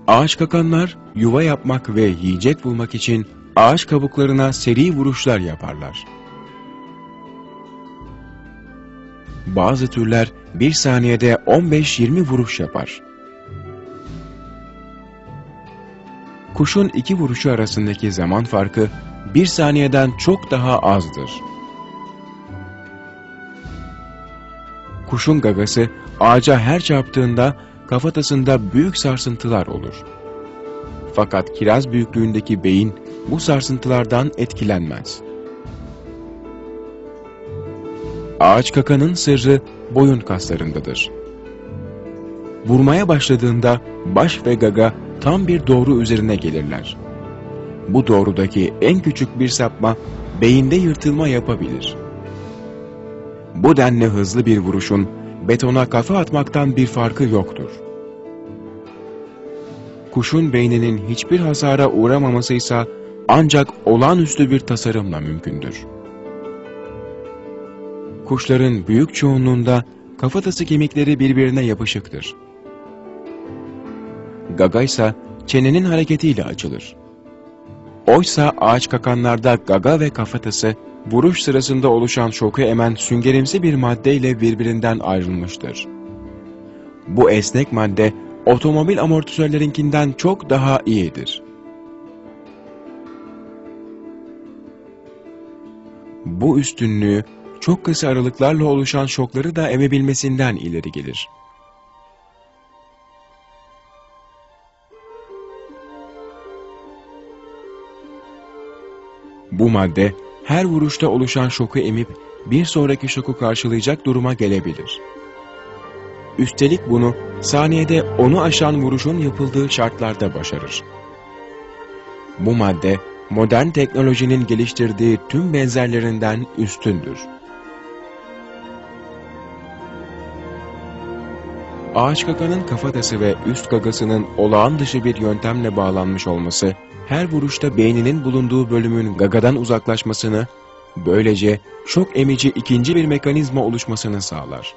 Ağaç kakanlar yuva yapmak ve yiyecek bulmak için ağaç kabuklarına seri vuruşlar yaparlar. Bazı türler bir saniyede 15-20 vuruş yapar. Kuşun iki vuruşu arasındaki zaman farkı bir saniyeden çok daha azdır. Kuşun gagası ağaca her çarptığında kafatasında büyük sarsıntılar olur. Fakat kiraz büyüklüğündeki beyin bu sarsıntılardan etkilenmez. Ağaç kakanın sırrı boyun kaslarındadır. Vurmaya başladığında baş ve gaga tam bir doğru üzerine gelirler. Bu doğrudaki en küçük bir sapma beyinde yırtılma yapabilir. Bu denli hızlı bir vuruşun betona kafa atmaktan bir farkı yoktur. Kuşun beyninin hiçbir hasara uğramamasıysa ancak olağanüstü bir tasarımla mümkündür. Kuşların büyük çoğunluğunda kafatası kemikleri birbirine yapışıktır. Gaga ise çenenin hareketiyle açılır. Oysa ağaç kakanlarda gaga ve kafatası vuruş sırasında oluşan şoku emen süngerimsi bir maddeyle birbirinden ayrılmıştır. Bu esnek madde otomobil amortisörlerinkinden çok daha iyidir. Bu üstünlüğü çok kısa aralıklarla oluşan şokları da emebilmesinden ileri gelir. Bu madde her vuruşta oluşan şoku emip bir sonraki şoku karşılayacak duruma gelebilir. Üstelik bunu saniyede 10'u aşan vuruşun yapıldığı şartlarda başarır. Bu madde modern teknolojinin geliştirdiği tüm benzerlerinden üstündür. Ağaç kakanın kafatası ve üst gagasının olağan dışı bir yöntemle bağlanmış olması, her vuruşta beyninin bulunduğu bölümün gagadan uzaklaşmasını, böylece şok emici ikinci bir mekanizma oluşmasını sağlar.